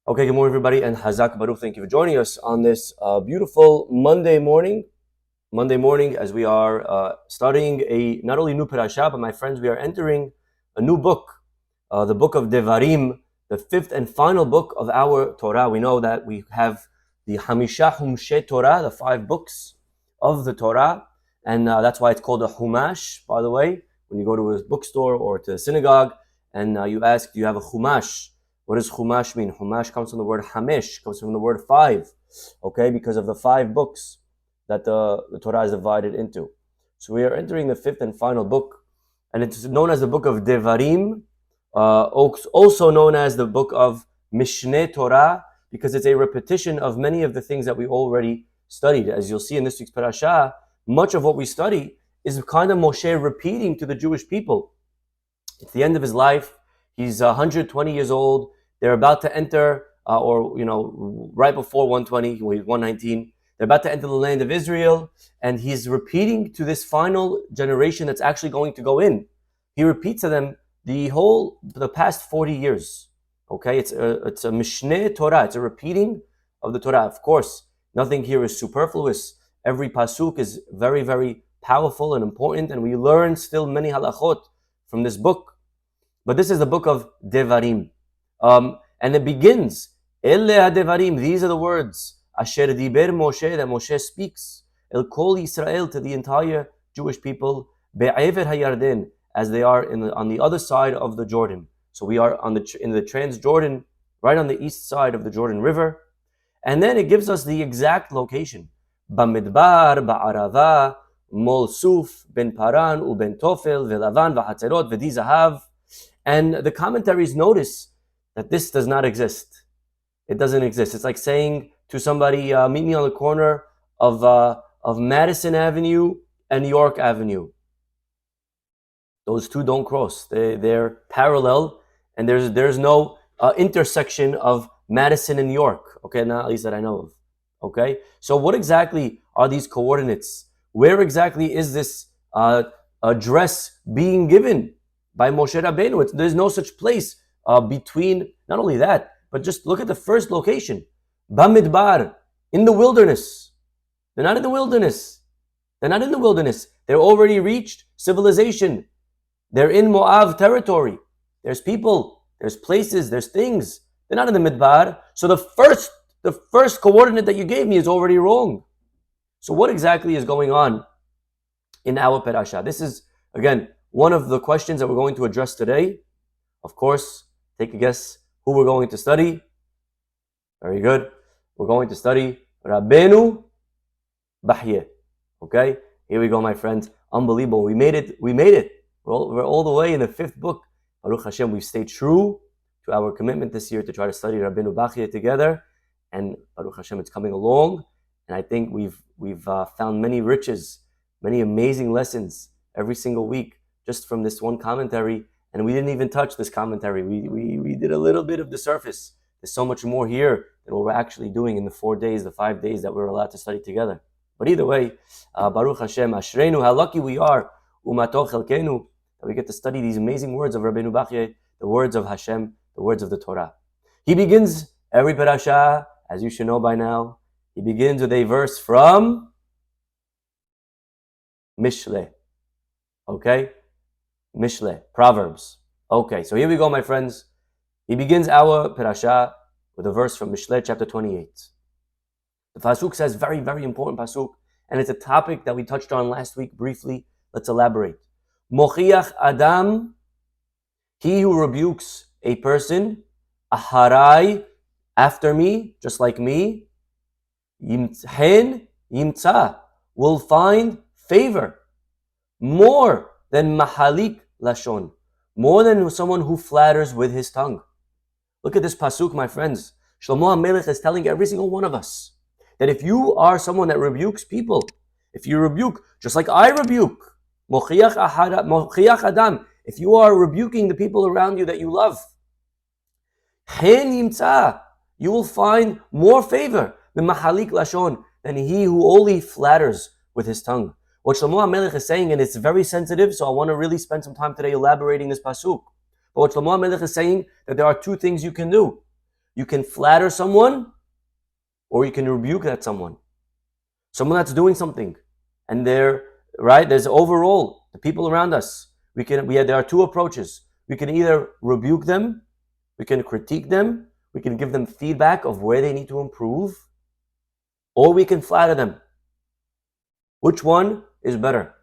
Okay, good morning, everybody, and Chazak Baruch. Thank you for joining us on this beautiful Monday morning. As we are studying a not only new parasha, but my friends, we are entering a new book, the book of Devarim, the fifth and final book of our Torah. We know that we have the Hamisha Humshe Torah, the 5 books of the Torah, and that's why it's called a Humash. By the way, when you go to a bookstore or to a synagogue, and you ask, "Do you have a Humash?" What does Chumash mean? Chumash comes from the word Hamish, comes from the word 5, okay, because of the 5 books that the Torah is divided into. So we are entering the 5th and final book, and it's known as the book of Devarim, also known as the book of Mishneh Torah, because it's a repetition of many of the things that we already studied. As you'll see in this week's parasha, much of what we study is kind of Moshe repeating to the Jewish people. It's the end of his life. He's 120 years old. They're about to enter, right before 120, he's 119. They're about to enter the land of Israel, and he's repeating to this final generation that's actually going to go in. He repeats to them the past 40 years. Okay, it's a Mishneh Torah. It's a repeating of the Torah. Of course, nothing here is superfluous. Every pasuk is very, very powerful and important, and we learn still many halachot from this book. But this is the book of Devarim. And it begins, Ele ha-Devarim, these are the words, Asher diber Moshe, that Moshe speaks, El Kol Yisrael, to the entire Jewish people, Be'ever ha-Yarden, as they are on the other side of the Jordan. So we are in the Transjordan, right on the east side of the Jordan River. And then it gives us the exact location. Bamidbar, Ba'arava, Mol Suf, Ben Paran, Uben Tofel, Velavan, Vahatzerot, Vedi Zahav. And the commentaries notice that this does not exist. It doesn't exist. It's like saying to somebody, meet me on the corner of Madison Avenue and York Avenue. Those two don't cross. They're parallel, and there's no intersection of Madison and York. Okay, not at least that I know of. Okay, so what exactly are these coordinates? Where exactly is this address being given by Moshe Rabbeinu? There's no such place between, not only that, but just look at the first location. Bamidbar, in the wilderness. They're not in the wilderness. They're already reached civilization. They're in Moab territory. There's people, there's places, there's things. They're not in the Midbar. So the first coordinate that you gave me is already wrong. So what exactly is going on in our parasha? This is, again, one of the questions that we're going to address today. Of course, take a guess who we're going to study. Very good. We're going to study Rabbeinu Bahye. Okay? Here we go, my friends. Unbelievable. We made it. We're all the way in the 5th book. Baruch Hashem, we've stayed true to our commitment this year to try to study Rabbeinu Bahye together. And Baruch Hashem, it's coming along. And I think we've found many riches, many amazing lessons every single week just from this one commentary. And we didn't even touch this commentary. We did a little bit of the surface. There's so much more here than what we're actually doing in the 4 days, the 5 days that we're allowed to study together. But either way, Baruch Hashem, Ashreinu, how lucky we are, Umato Chelkenu, that we get to study these amazing words of Rabbeinu Bahye, the words of Hashem, the words of the Torah. He begins every parasha, as you should know by now, he begins with a verse from Mishle. Okay? Mishle, Proverbs. Okay, so here we go, my friends. He begins our parasha with a verse from Mishle, chapter 28. The pasuk says, very, very important pasuk, and it's a topic that we touched on last week briefly. Let's elaborate. Mochiach Adam, he who rebukes a person, aharai, after me, just like me, yimthen, yimtza, will find favor, more than mahalik lashon, more than someone who flatters with his tongue. Look at this pasuk, my friends. Shlomo HaMelech is telling every single one of us that if you are someone that rebukes people, if you rebuke, just like I rebuke, mochiach adam, if you are rebuking the people around you that you love, hen yimtza, you will find more favor than mahalik lashon, than he who only flatters with his tongue. What Shlomo HaMelech is saying, and it's very sensitive, so I want to really spend some time today elaborating this pasuk. But what Shlomo HaMelech is saying, that there are 2 things you can do. You can flatter someone, or you can rebuke that someone. Someone that's doing something, and they're right. There's overall the people around us. There are two approaches. We can either rebuke them, we can critique them, we can give them feedback of where they need to improve, or we can flatter them. Which one is better?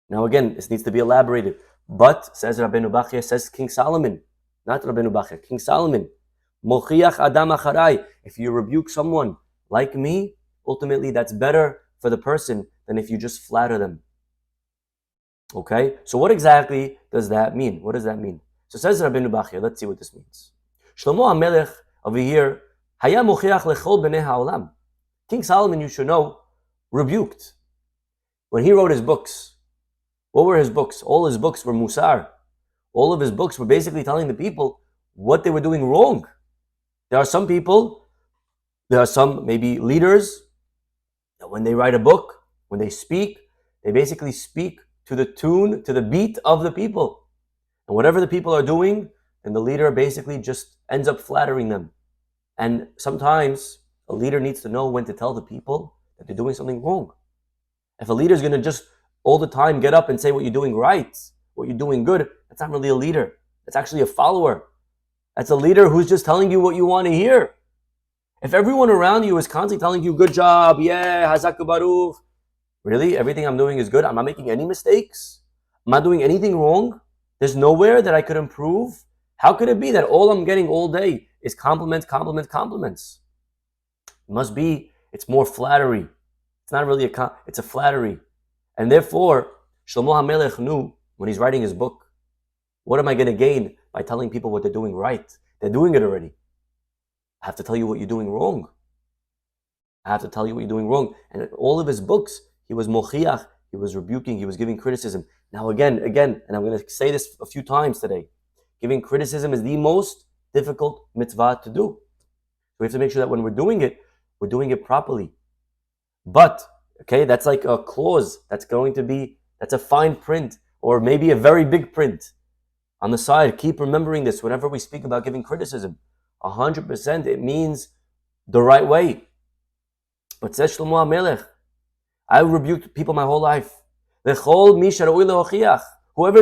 Now again, this needs to be elaborated. But, says Rabbeinu Bachya, says King Solomon, not Rabbeinu Bachya, King Solomon, Mochiach Adam Acharai, if you rebuke someone like me, ultimately that's better for the person than if you just flatter them. Okay? So what exactly does that mean? What does that mean? So says Rabbeinu Bachya, let's see what this means. Shlomo HaMelech over here, Haya Mochiach Lechol B'nei HaOlam. King Solomon, you should know, rebuked. When he wrote his books, what were his books? All his books were Musar. All of his books were basically telling the people what they were doing wrong. There are some maybe leaders, that when they write a book, when they speak, they basically speak to the tune, to the beat of the people. And whatever the people are doing, then the leader basically just ends up flattering them. And sometimes a leader needs to know when to tell the people that they're doing something wrong. If a leader is going to just all the time get up and say what you're doing right, what you're doing good, that's not really a leader. That's actually a follower. That's a leader who's just telling you what you want to hear. If everyone around you is constantly telling you, good job, yeah, Chazak Baruch, really, everything I'm doing is good, I'm not making any mistakes, I'm not doing anything wrong, there's nowhere that I could improve, how could it be that all I'm getting all day is compliments, compliments, compliments? It must be, it's more flattery. It's not really it's a flattery. And therefore, Shlomo HaMelech knew when he's writing his book, what am I going to gain by telling people what they're doing right? They're doing it already. I have to tell you what you're doing wrong. I have to tell you what you're doing wrong. And in all of his books, he was mochiach, he was rebuking, he was giving criticism. Now again, and I'm going to say this a few times today, giving criticism is the most difficult mitzvah to do. We have to make sure that when we're doing it properly. But, okay, that's like a clause that's a fine print, or maybe a very big print on the side. Keep remembering this whenever we speak about giving criticism. 100% it means the right way. But says Shlomo HaMelech, I rebuked people my whole life. Whoever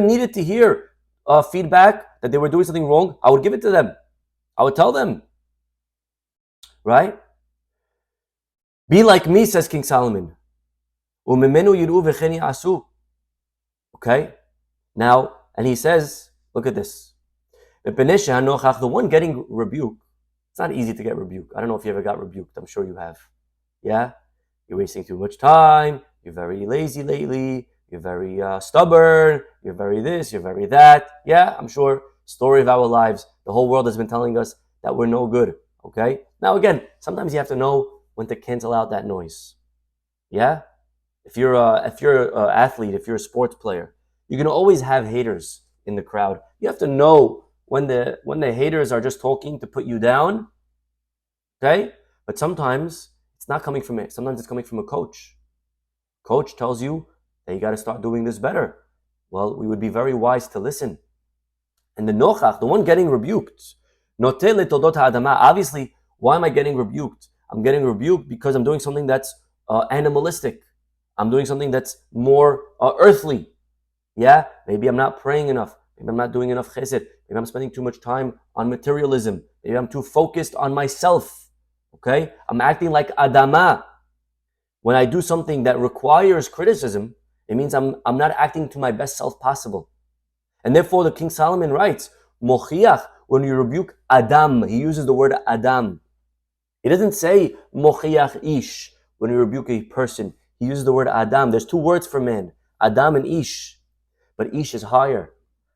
needed to hear feedback that they were doing something wrong, I would give it to them. I would tell them. Right? Be like me, says King Solomon. Okay? Now, and he says, look at this. The one getting rebuked, it's not easy to get rebuked. I don't know if you ever got rebuked. I'm sure you have. Yeah? You're wasting too much time. You're very lazy lately. You're very stubborn. You're very this. You're very that. Yeah, I'm sure. Story of our lives. The whole world has been telling us that we're no good. Okay? Now again, sometimes you have to know when to cancel out that noise. Yeah? If you're an athlete, if you're a sports player, you're going to always have haters in the crowd. You have to know when the haters are just talking to put you down. Okay? But sometimes it's not coming from it. Sometimes it's coming from a coach. Coach tells you that you got to start doing this better. Well, we would be very wise to listen. And the nochach, the one getting rebuked, obviously, why am I getting rebuked? I'm getting rebuked because I'm doing something that's animalistic. I'm doing something that's more earthly. Yeah? Maybe I'm not praying enough. Maybe I'm not doing enough chesed. Maybe I'm spending too much time on materialism. Maybe I'm too focused on myself. Okay? I'm acting like Adama. When I do something that requires criticism, it means I'm not acting to my best self possible. And therefore, the King Solomon writes, Mochiach, when you rebuke Adam, he uses the word Adam. He doesn't say Mochiach Ish, when you rebuke a person. He uses the word Adam. There's two words for man, Adam and Ish. But Ish is higher.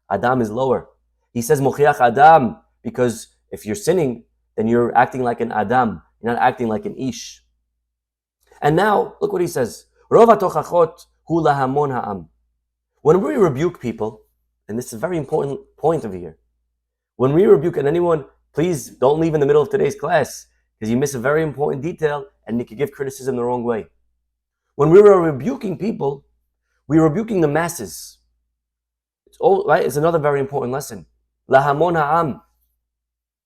Adam is lower. He says Mochiach Adam because if you're sinning, then you're acting like an Adam. You're not acting like an Ish. And now, look what he says. Rov hatochachot hu lahamon ha'am. When we rebuke people, and this is a very important point over here. When we rebuke, and anyone, please don't leave in the middle of today's class because you miss a very important detail and you could give criticism the wrong way. When we were rebuking people, we were rebuking the masses. It's another very important lesson. Lahamon ha'am.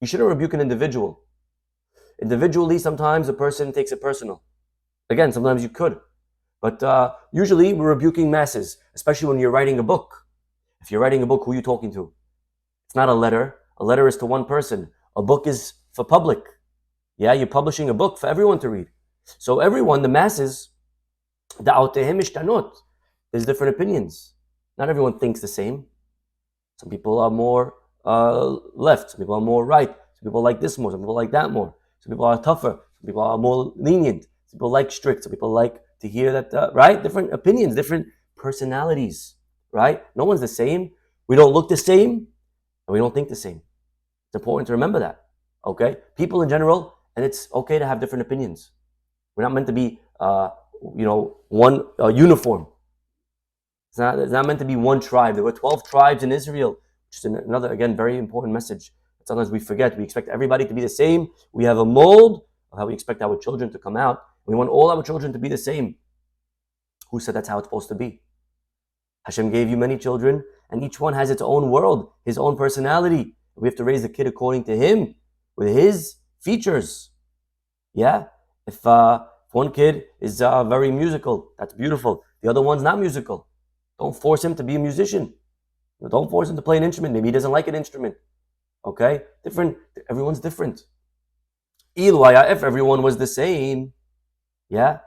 You shouldn't rebuke an individual. Individually, sometimes a person takes it personal. Again, sometimes you could. But usually we're rebuking masses, especially when you're writing a book. If you're writing a book, who are you talking to? It's not a letter. A letter is to one person. A book is for public. Yeah, you're publishing a book for everyone to read. So everyone, the masses, there's different opinions. Not everyone thinks the same. Some people are more left. Some people are more right. Some people like this more. Some people like that more. Some people are tougher. Some people are more lenient. Some people like strict. Some people like to hear that, right? Different opinions, different personalities, right? No one's the same. We don't look the same, and we don't think the same. It's important to remember that, okay? People in general, and it's okay to have different opinions. We're not meant to be, one uniform. It's not meant to be one tribe. There were 12 tribes in Israel, which is another, again, very important message. Sometimes we forget. We expect everybody to be the same. We have a mold of how we expect our children to come out. We want all our children to be the same. Who said that's how it's supposed to be? Hashem gave you many children, and each one has its own world, his own personality. We have to raise the kid according to him, with his features. Yeah? If one kid is very musical, that's beautiful. The other one's not musical. Don't force him to be a musician. Don't force him to play an instrument. Maybe he doesn't like an instrument. Okay? Everyone's different. If everyone was the same, yeah,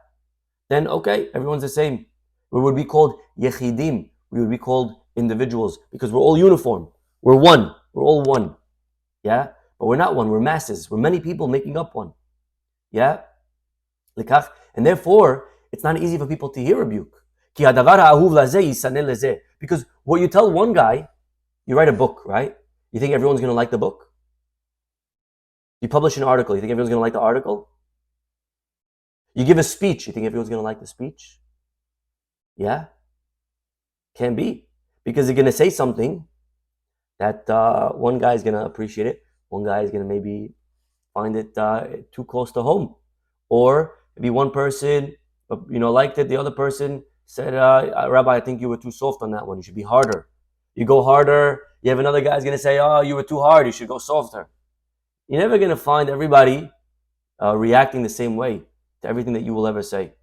then okay, everyone's the same. We would be called yechidim. We would be called individuals because we're all uniform. We're one. We're all one. Yeah? But we're not one. We're masses. We're many people making up one. Yeah? And therefore, it's not easy for people to hear rebuke. Because what you tell one guy, you write a book, right? You think everyone's going to like the book? You publish an article, you think everyone's going to like the article? You give a speech, you think everyone's going to like the speech? Yeah? Can't be. Because they're going to say something that one guy is going to appreciate it, one guy is going to maybe find it too close to home. Or maybe one person liked it, the other person said, Rabbi, I think you were too soft on that one. You should be harder. You go harder. You have another guy who's going to say, oh, you were too hard. You should go softer. You're never going to find everybody reacting the same way to everything that you will ever say.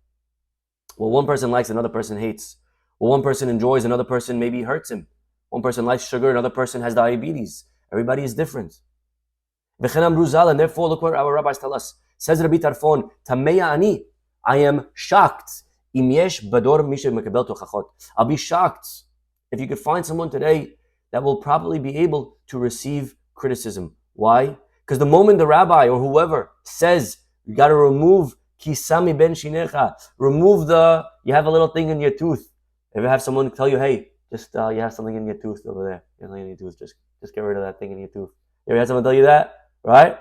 Well, one person likes, another person hates. Well, one person enjoys, another person maybe hurts him. One person likes sugar, another person has diabetes. Everybody is different. And therefore, look what our rabbis tell us. Says Rabbi Tarfon, Tameya ani, I am shocked. I'll be shocked if you could find someone today that will probably be able to receive criticism. Why? Because the moment the rabbi or whoever says, you got to remove kisami ben shinecha, you have a little thing in your tooth. If you have someone tell you, hey, just you have something in your tooth over there. You have something in your tooth. Just get rid of that thing in your tooth. You ever had someone tell you that? Right?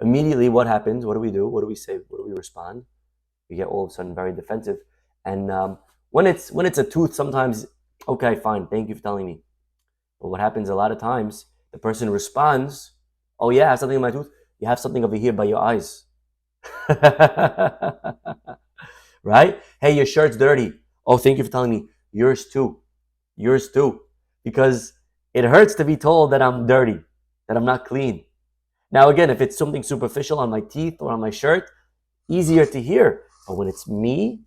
Immediately, what happens? What do we do? What do we say? What do we respond? We get all of a sudden very defensive. And when it's a tooth, sometimes, okay, fine, thank you for telling me. But what happens a lot of times, the person responds, oh yeah, I have something in my tooth. You have something over here by your eyes. Right? Hey, your shirt's dirty. Oh, thank you for telling me. Yours too. Yours too. Because it hurts to be told that I'm dirty, that I'm not clean. Now again, if it's something superficial on my teeth or on my shirt, easier to hear. But when it's me,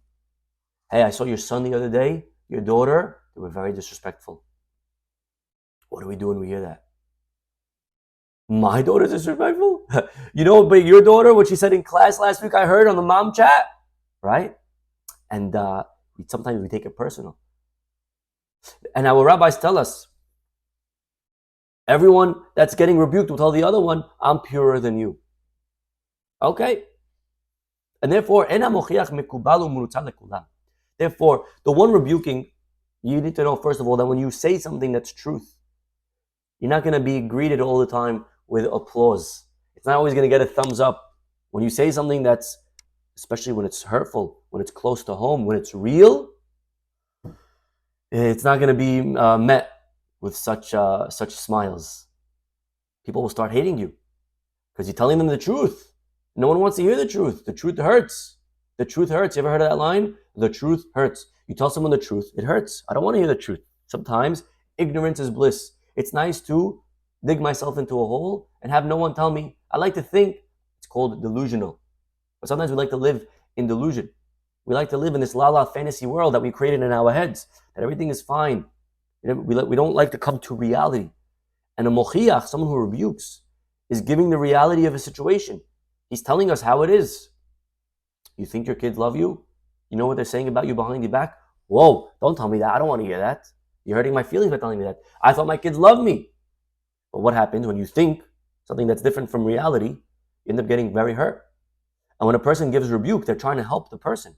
hey, I saw your son the other day, your daughter, they were very disrespectful. What do we do when we hear that? My daughter's disrespectful? But your daughter, what she said in class last week, I heard on the mom chat, right? And sometimes we take it personal. And our rabbis tell us, everyone that's getting rebuked will tell the other one, I'm purer than you. Okay? And therefore, the one rebuking, you need to know, first of all, that when you say something that's truth, you're not going to be greeted all the time with applause. It's not always going to get a thumbs up. When you say something that's, especially when it's hurtful, when it's close to home, when it's real, it's not going to be met with such smiles. People will start hating you because you're telling them the truth. No one wants to hear the truth. The truth hurts. The truth hurts. You ever heard of that line? The truth hurts. You tell someone the truth, it hurts. I don't want to hear the truth. Sometimes ignorance is bliss. It's nice to, dig myself into a hole and have no one tell me. I like to think it's called delusional. But sometimes we like to live in delusion. We like to live in this la-la fantasy world that we created in our heads, that everything is fine. We don't like to come to reality. And a mochiach, someone who rebukes, is giving the reality of a situation. He's telling us how it is. You think your kids love you? You know what they're saying about you behind your back? Whoa, don't tell me that. I don't want to hear that. You're hurting my feelings by telling me that. I thought my kids loved me. But what happens when you think something that's different from reality, you end up getting very hurt. And when a person gives rebuke, they're trying to help the person.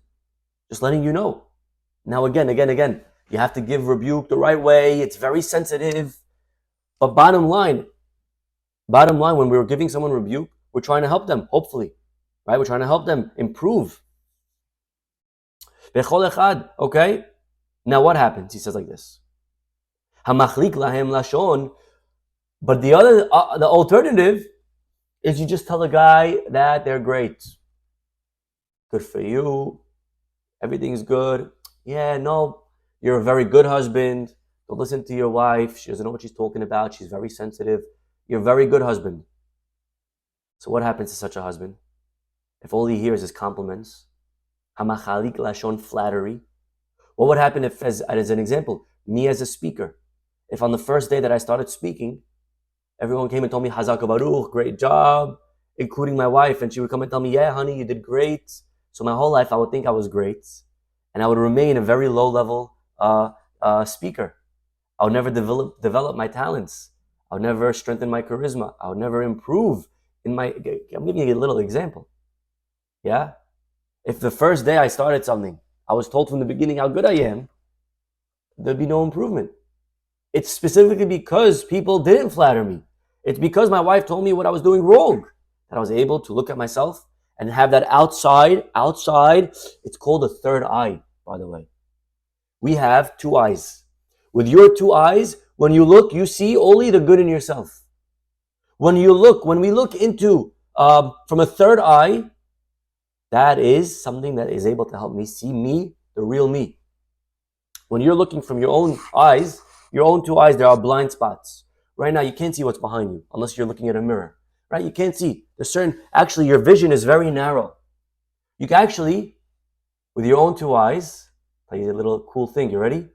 Just letting you know. Now again, you have to give rebuke the right way. It's very sensitive. But bottom line, when we're giving someone rebuke, we're trying to help them, hopefully. Right? We're trying to help them improve. Okay? Now what happens? He says like this. Hamachlik lahem lashon. But the alternative is you just tell the guy that they're great. Good for you. Everything's good. Yeah, no, you're a very good husband. Don't listen to your wife. She doesn't know what she's talking about. She's very sensitive. You're a very good husband. So what happens to such a husband? If all he hears is compliments, hamachalik lashon, flattery. What would happen if, as an example, me as a speaker, if on the first day that I started speaking, everyone came and told me, Chazak Baruch, great job, including my wife, and she would come and tell me, yeah, honey, you did great. So my whole life I would think I was great, and I would remain a very low-level speaker. I would never develop my talents. I would never strengthen my charisma. I would never improve I'm giving you a little example. Yeah? If the first day I started something, I was told from the beginning how good I am, there'd be no improvement. It's specifically because people didn't flatter me. It's because my wife told me what I was doing wrong that I was able to look at myself and have that outside. It's called a third eye, by the way. We have two eyes. With your two eyes, when you look, you see only the good in yourself. When we look into from a third eye, that is something that is able to help me see me, the real me. When you're looking from your own eyes, your own two eyes, there are blind spots. Right now, you can't see what's behind you unless you're looking at a mirror. Right? You can't see. Actually, your vision is very narrow. You can actually, with your own two eyes, tell you a little cool thing. You ready?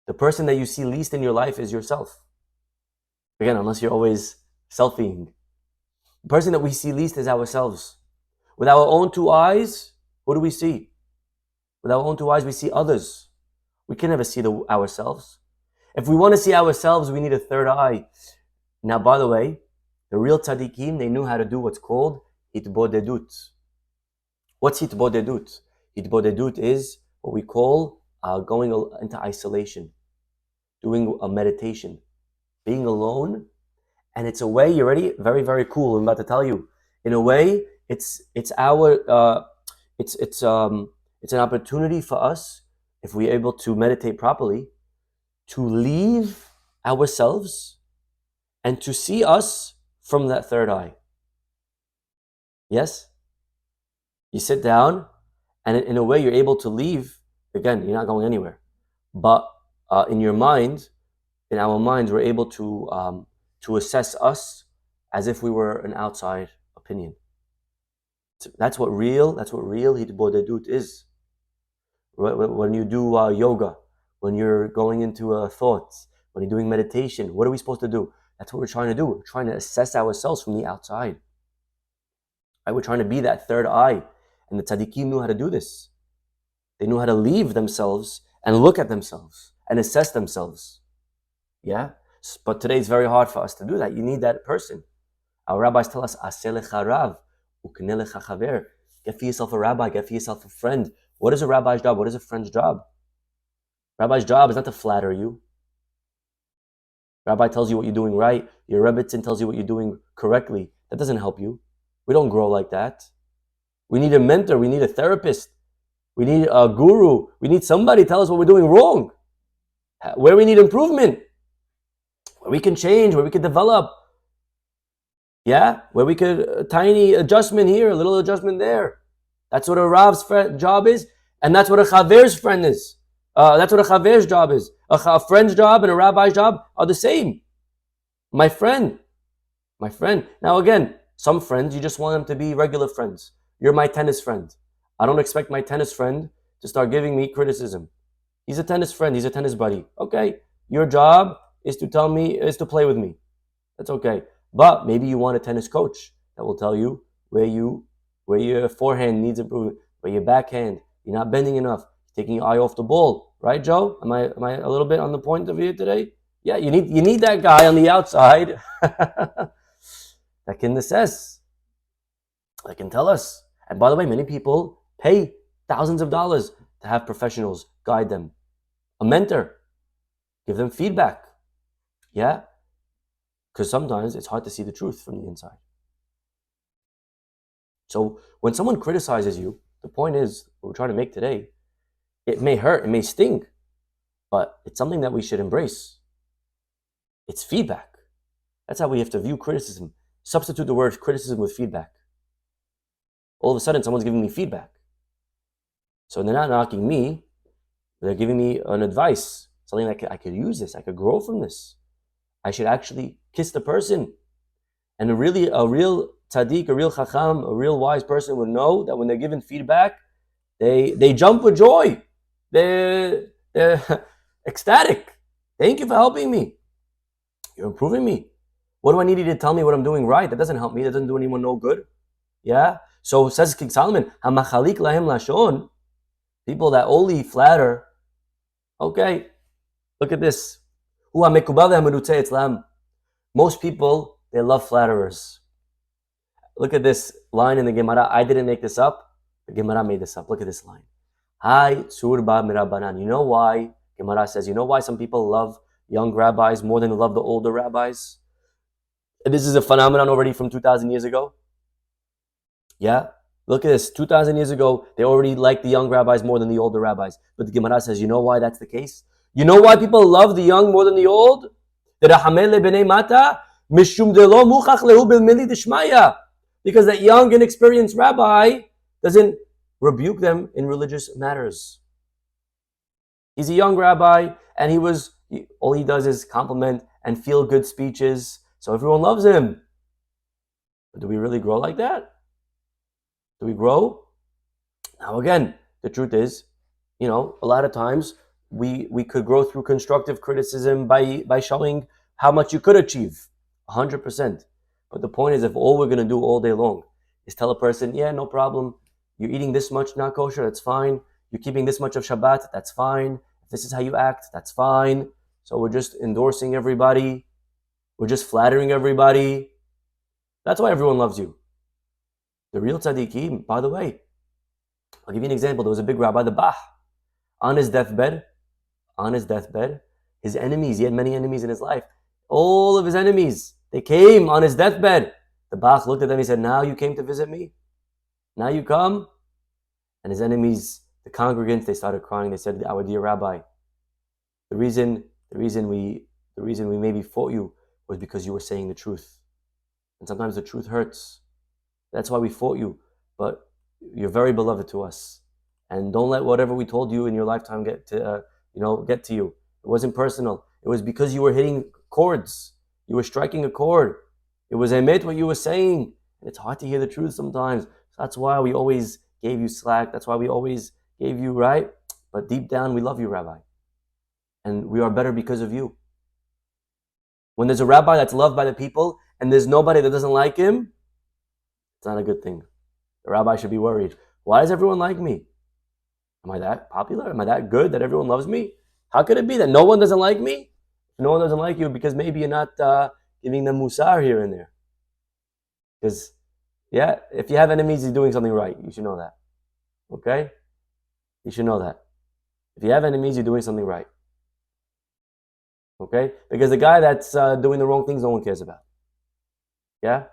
The person that you see least in your life is yourself. Again, unless you're always selfieing. The person that we see least is ourselves. With our own two eyes, what do we see? With our own two eyes, we see others. We can never see ourselves. If we want to see ourselves, we need a third eye. Now, by the way, the real tzaddikim, they knew how to do what's called hitbodedut. What's hitbodedut? Hitbodedut is what we call going into isolation, doing a meditation, being alone. And it's a way, you ready? Very, very cool. I'm about to tell you. In a way, it's an opportunity for us, if we're able to meditate properly, to leave ourselves and to see us from that third eye. Yes? You sit down, and in a way, you're able to leave. Again, you're not going anywhere. But in your mind, in our minds, we're able to assess us as if we were an outside opinion. That's what real hitbodedut is. When you do yoga, when you're going into thoughts, when you're doing meditation, what are we supposed to do? That's what we're trying to do. We're trying to assess ourselves from the outside. Right? We're trying to be that third eye. And the tzaddikim knew how to do this. They knew how to leave themselves and look at themselves and assess themselves. Yeah? But today it's very hard for us to do that. You need that person. Our rabbis tell us, Aseh lecha rav, ukneh lecha chaver. Get for yourself a rabbi, get for yourself a friend. What is a rabbi's job? What is a friend's job? Rabbi's job is not to flatter you. Rabbi tells you what you're doing right. Your rebbitzin tells you what you're doing correctly. That doesn't help you. We don't grow like that. We need a mentor. We need a therapist. We need a guru. We need somebody to tell us what we're doing wrong. Where we need improvement. Where we can change. Where we can develop. Yeah? Where we could, a tiny adjustment here, a little adjustment there. That's what a Rav's job is. And that's what a Chaver's friend is. That's what a Chaver's job is. A friend's job and a rabbi's job are the same. My friend. My friend. Now again, some friends, you just want them to be regular friends. You're my tennis friend. I don't expect my tennis friend to start giving me criticism. He's a tennis friend. He's a tennis buddy. Okay. Your job is to play with me. That's okay. But maybe you want a tennis coach that will tell you where your forehand needs improvement, where your backhand, you're not bending enough, taking your eye off the ball. Right, Joe? Am I a little bit on the point of view today? Yeah, you need that guy on the outside that can assess, that can tell us. And by the way, many people pay thousands of dollars to have professionals guide them. A mentor, give them feedback. Yeah? Because sometimes it's hard to see the truth from the inside. So when someone criticizes you, the point is, what we're trying to make today, it may hurt, it may sting, but it's something that we should embrace. It's feedback. That's how we have to view criticism. Substitute the word criticism with feedback. All of a sudden, someone's giving me feedback. So they're not knocking me, they're giving me an advice, something like I could use this, I could grow from this. I should actually kiss the person. And a real tzaddik, a real chacham, a real wise person would know that when they're given feedback, they jump with joy. They're ecstatic. Thank you for helping me. You're improving me. What do I need you to tell me what I'm doing right? That doesn't help me. That doesn't do anyone no good. Yeah? So says King Solomon, Hamachalik lahem lashon, people that only flatter. Okay, look at this. Most people, they love flatterers. Look at this line in the Gemara. I didn't make this up. The Gemara made this up. Look at this line. Hai tsurba mirabanan. You know why? Gemara says, you know why some people love young rabbis more than they love the older rabbis? And this is a phenomenon already from 2,000 years ago. Yeah? Look at this. 2,000 years ago, they already liked the young rabbis more than the older rabbis. But the Gemara says, you know why that's the case? You know why people love the young more than the old? Because that young, inexperienced rabbi doesn't rebuke them in religious matters. He's a young rabbi, and all he does is compliment and feel good speeches, so everyone loves him. But do we really grow like that? Do we grow? Now again, the truth is, a lot of times we could grow through constructive criticism by showing how much you could achieve, 100%. But the point is, if all we're going to do all day long is tell a person, yeah, no problem, you're eating this much not kosher, that's fine. You're keeping this much of Shabbat, that's fine. If this is how you act, that's fine. So we're just endorsing everybody. We're just flattering everybody. That's why everyone loves you. The real tzaddikim, by the way, I'll give you an example. There was a big rabbi, the Bah, on his deathbed, his enemies, he had many enemies in his life. All of his enemies, they came on his deathbed. The Bach looked at them, he said, now you came to visit me? Now you come? And his enemies, the congregants, they started crying. They said, our dear rabbi, the reason we maybe fought you was because you were saying the truth. And sometimes the truth hurts. That's why we fought you. But you're very beloved to us. And don't let whatever we told you in your lifetime get to you. It wasn't personal. It was because you were hitting chords. You were striking a chord. It was emet what you were saying. And it's hard to hear the truth sometimes. So that's why we always gave you slack. That's why we always gave you, right? But deep down, we love you, Rabbi. And we are better because of you. When there's a rabbi that's loved by the people and there's nobody that doesn't like him, it's not a good thing. The rabbi should be worried. Why does everyone like me? Am I that popular? Am I that good that everyone loves me? How could it be that no one doesn't like me? No one doesn't like you because maybe you're not giving them musar here and there. Because, if you have enemies, you're doing something right. You should know that. Okay? You should know that. If you have enemies, you're doing something right. Okay? Because the guy that's doing the wrong things, no one cares about. Yeah?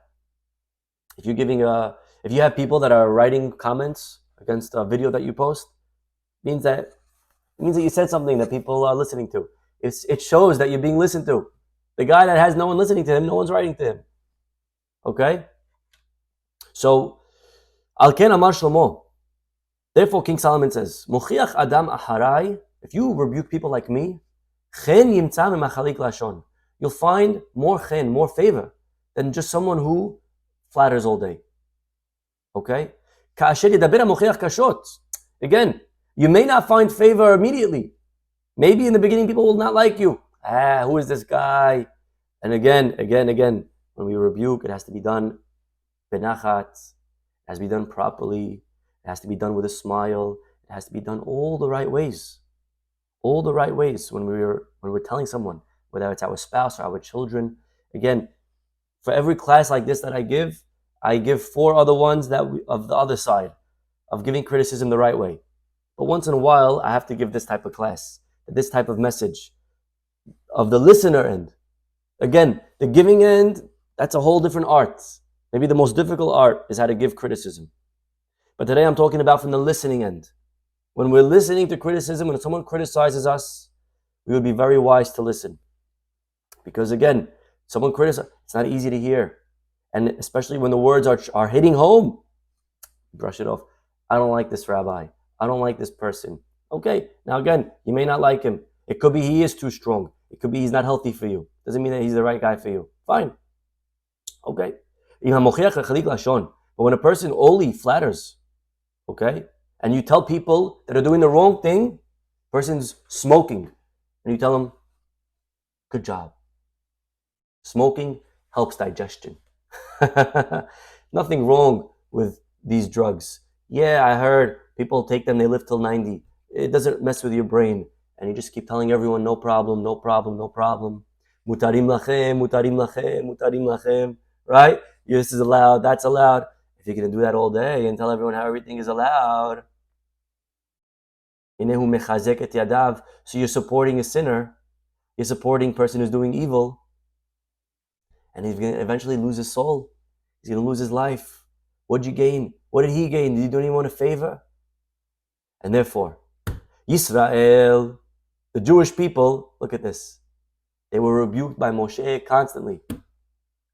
If you have people that are writing comments against a video that you post, means that you said something that people are listening to. It shows that you're being listened to. The guy that has no one listening to him, no one's writing to him. Okay? So, Al Ken Amar Shlomo. Therefore, King Solomon says, Mochiach Adam Aharai, if you rebuke people like me, Chen Yimtza Memachalik Lashon, you'll find more chen, more favor than just someone who flatters all day. Okay? Again, you may not find favor immediately. Maybe in the beginning people will not like you. Who is this guy? And again, when we rebuke, it has to be done benachat. It has to be done properly. It has to be done with a smile. It has to be done all the right ways. All the right ways when we're telling someone, whether it's our spouse or our children. Again, for every class like this that I give 4 other ones of the other side, of giving criticism the right way. But once in a while, I have to give this type of class, this type of message of the listener end. Again, the giving end, that's a whole different art. Maybe the most difficult art is how to give criticism. But today I'm talking about from the listening end. When we're listening to criticism, when someone criticizes us, we would be very wise to listen. Because again, someone criticizes, it's not easy to hear. And especially when the words are hitting home, brush it off. I don't like this rabbi. I don't like this person. Okay, now again, you may not like him. It could be he is too strong. It could be he's not healthy for you. Doesn't mean that he's the right guy for you. Fine. Okay. But when a person only flatters, okay, and you tell people that are doing the wrong thing, person's smoking, and you tell them, good job. Smoking helps digestion. Nothing wrong with these drugs. Yeah, I heard people take them, they live till 90. It doesn't mess with your brain. And you just keep telling everyone, no problem, no problem, no problem. Mutarim lachem, mutarim lachem, mutarim lachem. Right? This is allowed, that's allowed. If you're going to do that all day and tell everyone how everything is allowed, so you're supporting a sinner, you're supporting a person who's doing evil, and he's going to eventually lose his soul. He's going to lose his life. What did you gain? What did he gain? Did you do anyone a favor? And therefore, Yisrael, the Jewish people, look at this. They were rebuked by Moshe constantly.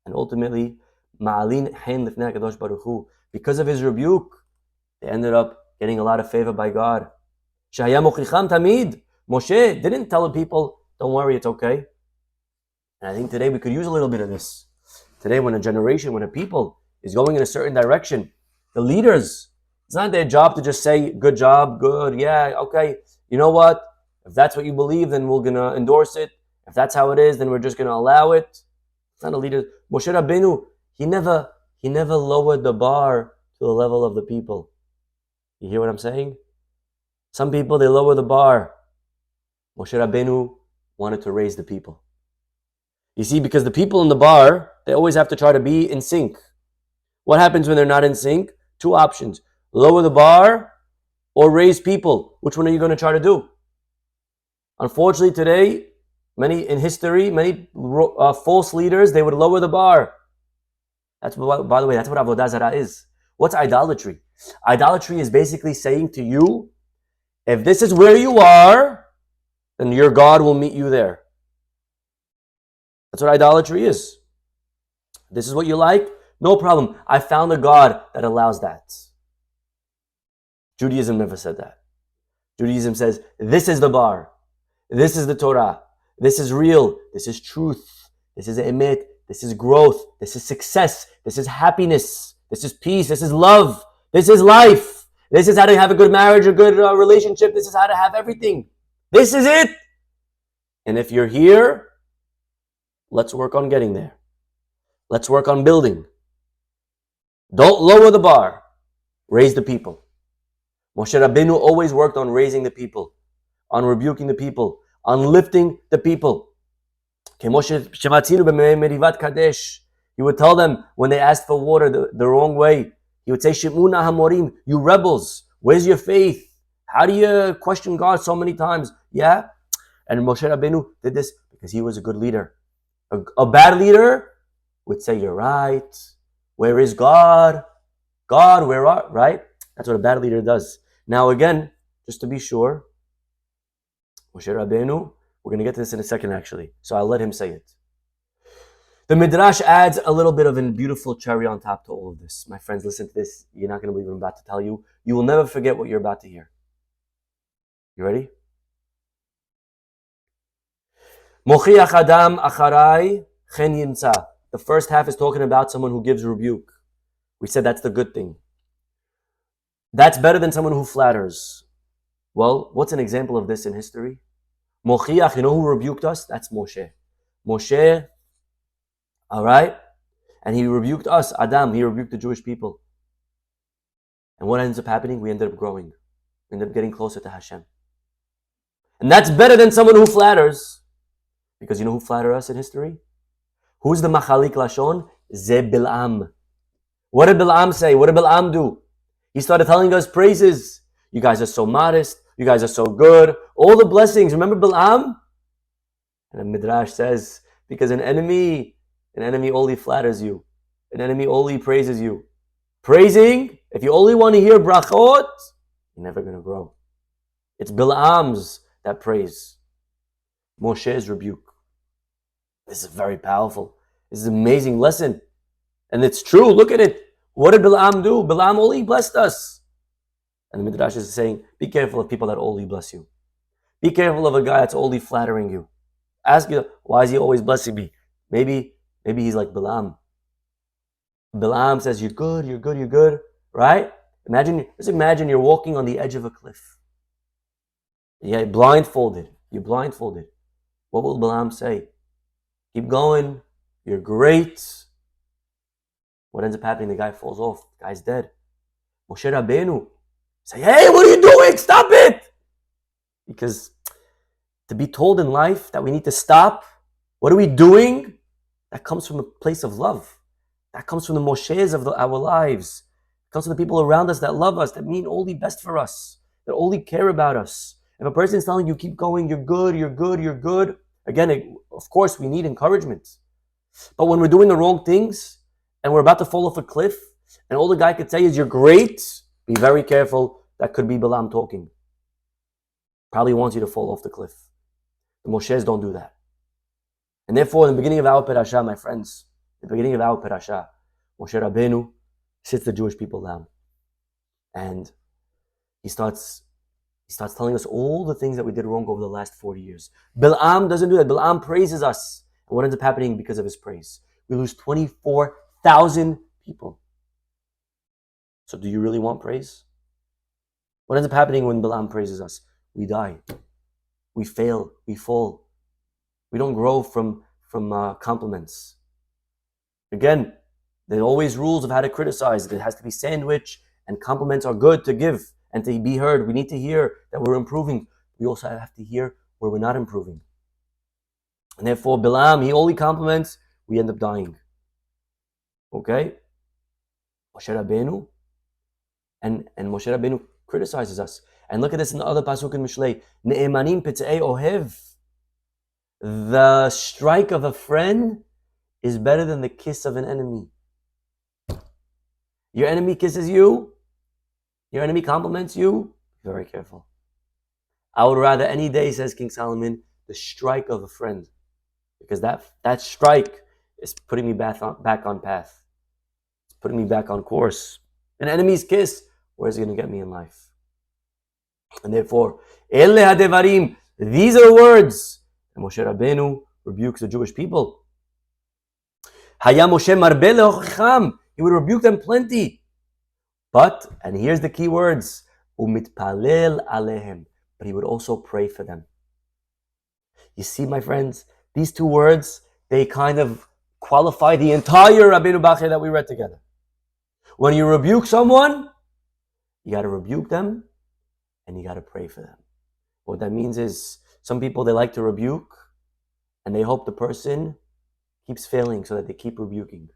And ultimately, Ma'alin Hein Lifnei HaKadosh Baruch Hu. Because of his rebuke, they ended up getting a lot of favor by God. Shahaya Mochicham Tamid. Moshe didn't tell the people, don't worry, it's okay. And I think today we could use a little bit of this. Today, when a people is going in a certain direction, the leaders, it's not their job to just say, good job, good, yeah, okay. You know what? If that's what you believe, then we're going to endorse it. If that's how it is, then we're just going to allow it. It's not a leader. Moshe Rabbeinu, he never lowered the bar to the level of the people. You hear what I'm saying? Some people, they lower the bar. Moshe Rabbeinu wanted to raise the people. You see, because the people in the bar, they always have to try to be in sync. What happens when they're not in sync? 2 options. Lower the bar or raise people. Which one are you going to try to do? Unfortunately, today, many false leaders, they would lower the bar. By the way, that's what Avodah Zarah is. What's idolatry? Idolatry is basically saying to you, if this is where you are, then your God will meet you there. That's what idolatry is. This is what you like? No problem. I found a God that allows that. Judaism never said that. Judaism says, this is the bar. This is the Torah. This is real. This is truth. This is emet. This is growth. This is success. This is happiness. This is peace. This is love. This is life. This is how to have a good marriage, a good relationship. This is how to have everything. This is it. And if you're here, let's work on getting there. Let's work on building. Don't lower the bar. Raise the people. Moshe Rabbeinu always worked on raising the people, on rebuking the people, on lifting the people. He would tell them when they asked for water the wrong way. He would say, Shimuna Hamorim, you rebels, where's your faith? How do you question God so many times? Yeah? And Moshe Rabbeinu did this because he was a good leader. A bad leader would say, you're right. Where is God? God, where are, right? That's what a bad leader does. Now again, just to be sure, Moshe Rabbeinu, we're going to get to this in a second actually, so I'll let him say it. The Midrash adds a little bit of a beautiful cherry on top to all of this. My friends, listen to this. You're not going to believe what I'm about to tell you. You will never forget what you're about to hear. You ready? Mochiach Adam acharai chen yimtza. The first half is talking about someone who gives rebuke. We said that's the good thing. That's better than someone who flatters. Well, what's an example of this in history? Mochiach, you know who rebuked us? That's Moshe. Moshe, all right? And he rebuked us, Adam. He rebuked the Jewish people. And what ends up happening? We ended up growing. We ended up getting closer to Hashem. And that's better than someone who flatters. Because you know who flattered us in history? Who's the Machalik Lashon? Ze Bil'am. What did Bil'am say? What did Bil'am do? He started telling us praises. You guys are so modest. You guys are so good. All the blessings. Remember Bil'am? And the Midrash says, because an enemy only flatters you. An enemy only praises you. Praising, if you only want to hear brachot, you're never going to grow. It's Bil'am's that praise. Moshe's rebuke. This is very powerful. This is an amazing lesson. And it's true. Look at it. What did Bil'am do? Bil'am only blessed us. And the Midrash is saying, be careful of people that only bless you. Be careful of a guy that's only flattering you. Ask you, why is he always blessing me? Maybe he's like Bil'am. Bil'am says, you're good, you're good, you're good, right? Just imagine you're walking on the edge of a cliff. You're blindfolded. What will Bil'am say? Keep going. You're great. What ends up happening? The guy falls off. The guy's dead. Moshe Rabbeinu say, hey, what are you doing? Stop it! Because to be told in life that we need to stop, what are we doing? That comes from a place of love. That comes from the Moshes of our lives. It comes from the people around us that love us, that mean only best for us, that only care about us. If a person is telling you, keep going, you're good, you're good, you're good, again, of course, we need encouragement. But when we're doing the wrong things and we're about to fall off a cliff and all the guy could say is, you're great, be very careful. That could be Bil'am talking. Probably wants you to fall off the cliff. The Moshes don't do that. And therefore, in the beginning of our parasha, my friends, Moshe Rabbeinu sits the Jewish people down. And he starts telling us all the things that we did wrong over the last 40 years. Bil'am doesn't do that. Bil'am praises us. And what ends up happening because of his praise? We lose 24,000 people. So do you really want praise? What ends up happening when Bil'am praises us? We die. We fail. We fall. We don't grow from compliments. Again, there are always rules of how to criticize. It has to be sandwich, and compliments are good to give and to be heard. We need to hear that we're improving. We also have to hear where we're not improving. And therefore, Bil'am, he only compliments, we end up dying. Okay? Moshe Rabbeinu, and Moshe Rabbeinu criticizes us. And look at this in the other pasuk in Mishlei. Ne'emanim pitzei ohev. The strike of a friend is better than the kiss of an enemy. Your enemy kisses you, your enemy compliments you, be very careful. I would rather any day, says King Solomon, the strike of a friend. Because that strike is putting me back on path. It's putting me back on course. An enemy's kiss, where's it going to get me in life? And therefore, Ele Devarim, these are words. And Moshe Rabbeinu rebukes the Jewish people. Haya Moshe marbe lehocham. He would rebuke them plenty. But, and here's the key words, umitpalel alehem. But he would also pray for them. You see, my friends, these two words, they kind of qualify the entire Rabbeinu Bachya that we read together. When you rebuke someone, you got to rebuke them and you got to pray for them. What that means is, some people, they like to rebuke and they hope the person keeps failing so that they keep rebuking.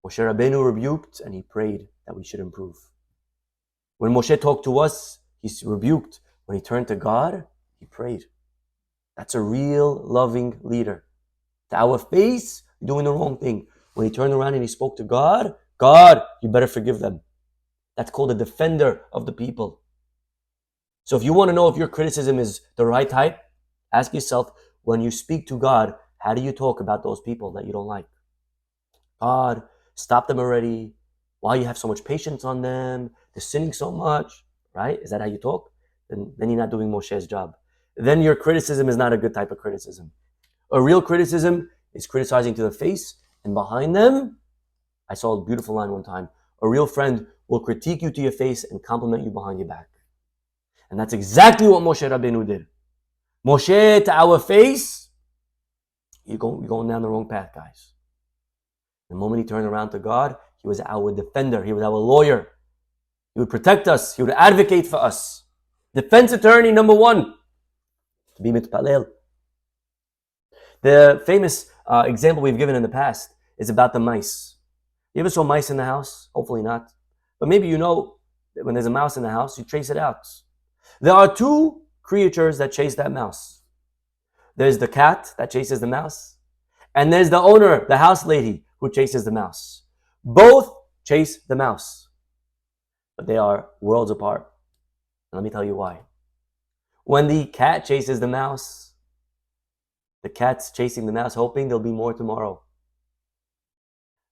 Moshe Rabbeinu rebuked and he prayed that we should improve. When Moshe talked to us, he rebuked. When he turned to God, he prayed. That's a real loving leader. To our face, you're doing the wrong thing. When he turned around and he spoke to God, God, you better forgive them. That's called a defender of the people. So if you want to know if your criticism is the right type, ask yourself, when you speak to God, how do you talk about those people that you don't like? God, stop them already. Why you have so much patience on them? They're sinning so much, right? Is that how you talk? Then you're not doing Moshe's job. then your criticism is not a good type of criticism. A real criticism is criticizing to the face, and behind them, I saw a beautiful line one time, a real friend will critique you to your face and compliment you behind your back. And that's exactly what Moshe Rabbeinu did. Moshe to our face, you're going down the wrong path, guys. The moment he turned around to God, he was our defender, he was our lawyer. He would protect us, he would advocate for us. Defense attorney number one, to be mitpalel. The famous example we've given in the past is about the mice. You ever saw mice in the house? Hopefully not. But maybe you know that when there's a mouse in the house, you chase it out. There are two creatures that chase that mouse. There's the cat that chases the mouse, and there's the owner, the house lady, who chases the mouse. Both chase the mouse, but they are worlds apart. And let me tell you why. When the cat chases the mouse, the cat's chasing the mouse, hoping there'll be more tomorrow.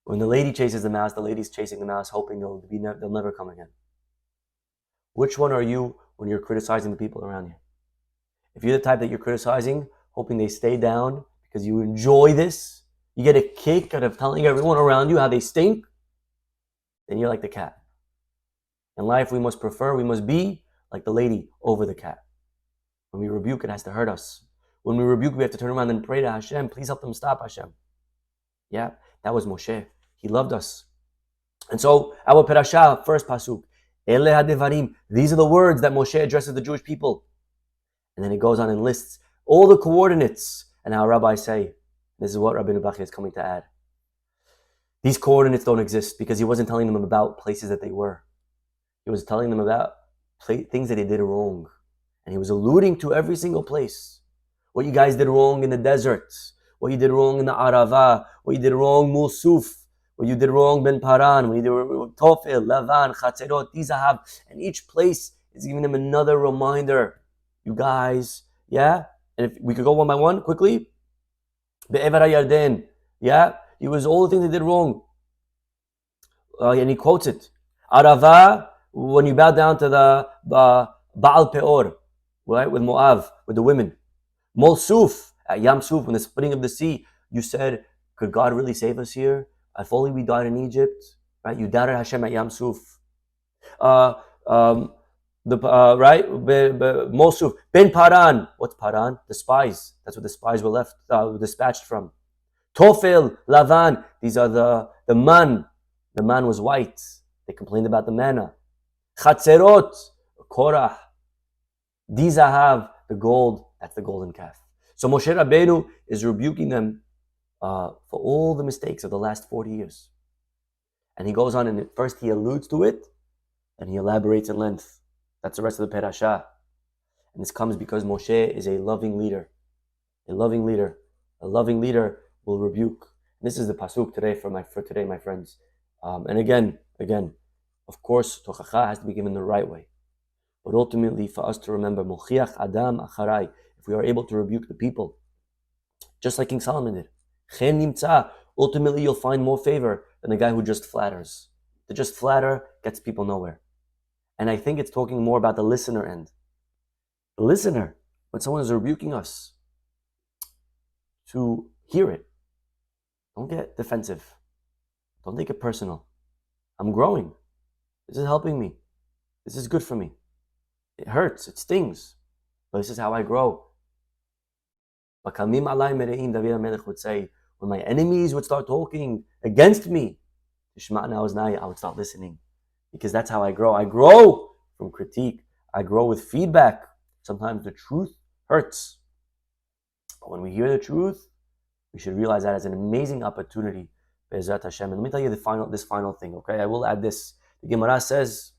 When the lady chases the mouse, the lady's chasing the mouse, hoping they'll never come again. Which one are you when you're criticizing the people around you? If you're the type that you're criticizing, hoping they stay down because you enjoy this, you get a kick out of telling everyone around you how they stink, then you're like the cat. In life, we must be like the lady over the cat. When we rebuke, it has to hurt us. When we rebuke, we have to turn around and pray to Hashem, please help them stop, Hashem. Yeah, that was Moshe. He loved us. And so, our parasha, first pasuk, Ele ha-Devarim, these are the words that Moshe addresses the Jewish people. And then he goes on and lists all the coordinates. And our rabbis say, this is what Rabbi Nebuchadnezzar is coming to add. These coordinates don't exist because he wasn't telling them about places that they were. He was telling them about things that they did wrong. And he was alluding to every single place. What you guys did wrong in the desert. What you did wrong in the Arava. What you did wrong, Mulsuf. What you did wrong, Ben Paran. What you did wrong, Tofel, Lavan, Chatzerot, Tizahav. And each place is giving them another reminder. You guys, yeah? And if we could go one by one quickly. Be'ever HaYarden, yeah? It was all the things they did wrong. And he quotes it. Arava, when you bow down to the Baal Peor, right? With Moab, with the women. Molsuf, at Yam Suf, when the splitting of the sea, you said, could God really save us here? If only we died in Egypt, right? You doubted Hashem at Yam Suf. Right? Molsuf, Ben Paran. What's Paran? The spies. That's what the spies were dispatched from. Tofel, Lavan. These are the man. The man was white. They complained about the manna. Chatzerot, Korah. Dizahav, the gold. That's the golden calf. So Moshe Rabbeinu is rebuking them for all the mistakes of the last 40 years. And he goes on and first he alludes to it and he elaborates in length. That's the rest of the parasha. And this comes because Moshe is a loving leader. A loving leader. A loving leader will rebuke. And this is the pasuk today for today, my friends. And again, of course, tochacha has to be given the right way. But ultimately, for us to remember, Mochiach Adam Acharai, if we are able to rebuke the people, just like King Solomon did, Chen Nimtza, ultimately you'll find more favor than the guy who just flatters. To just flatter gets people nowhere. And I think it's talking more about the listener end. The listener, when someone is rebuking us, to hear it. Don't get defensive. Don't take it personal. I'm growing. This is helping me. This is good for me. It hurts, it stings, but this is how I grow. David HaMelech would say, when my enemies would start talking against me, I would start listening, because that's how I grow. I grow from critique. I grow with feedback. Sometimes the truth hurts. But when we hear the truth, we should realize that as an amazing opportunity. Be'ezrat Hashem. And let me tell you this final thing, okay? I will add this. The Gemara says,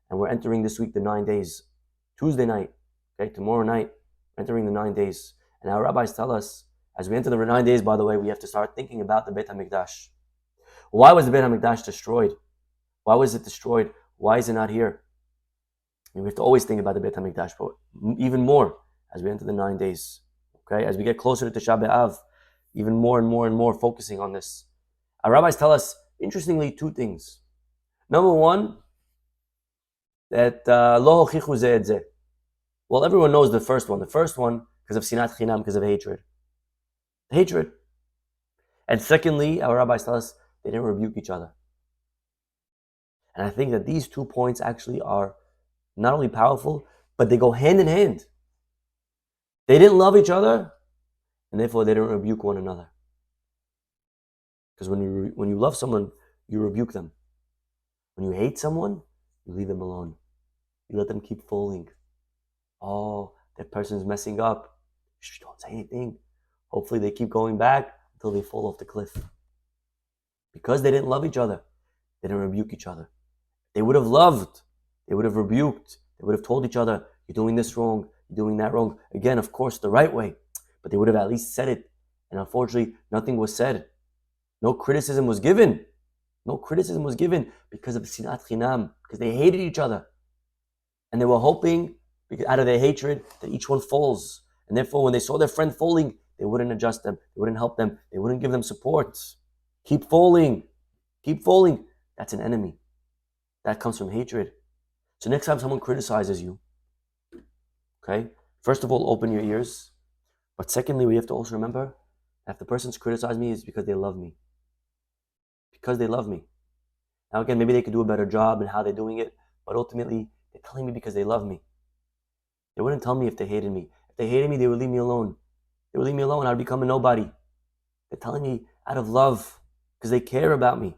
and we're entering this week the 9 days. Tuesday night, okay, tomorrow night, entering the 9 days. And our rabbis tell us, as we enter the 9 days, by the way, we have to start thinking about the Beit HaMikdash. Why was the Beit HaMikdash destroyed? Why was it destroyed? Why is it not here? And we have to always think about the Beit HaMikdash, but even more as we enter the 9 days. Okay, as we get closer to Tisha B'Av, even more and more focusing on this. Our rabbis tell us, interestingly, two things. Number one, that lo hochichu ze et ze. Well, everyone knows the first one. The first one, because of sinat chinam, because of hatred. Hatred. And secondly, our rabbis tell us they didn't rebuke each other. And I think that these 2 points actually are not only powerful, but they go hand in hand. They didn't love each other, and therefore they didn't rebuke one another. Because when you love someone, you rebuke them. When you hate someone, you leave them alone. You let them keep falling. Oh, that person's messing up. Shh, don't say anything. Hopefully they keep going back until they fall off the cliff. Because they didn't love each other, they didn't rebuke each other. They would have loved, they would have rebuked, they would have told each other, you're doing this wrong, you're doing that wrong. Again, of course, the right way. But they would have at least said it. And unfortunately, nothing was said. No criticism was given. No criticism was given because of sinat chinam, because they hated each other. And they were hoping, out of their hatred, that each one falls. And therefore, when they saw their friend falling, they wouldn't adjust them, they wouldn't help them, they wouldn't give them support. Keep falling. Keep falling. That's an enemy. That comes from hatred. So next time someone criticizes you, okay, first of all, open your ears. But secondly, we have to also remember that if the person's criticized me, it's because they love me. Because they love me. Now again, maybe they could do a better job in how they're doing it, but ultimately, they're telling me because they love me. They wouldn't tell me if they hated me. If they hated me, they would leave me alone. They would leave me alone. I'd become a nobody. They're telling me out of love because they care about me.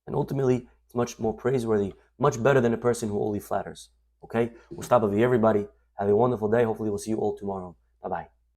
And ultimately, it's much more praiseworthy, much better than a person who only flatters. Okay? We'll stop over here, everybody. Have a wonderful day. Hopefully, we'll see you all tomorrow. Bye-bye.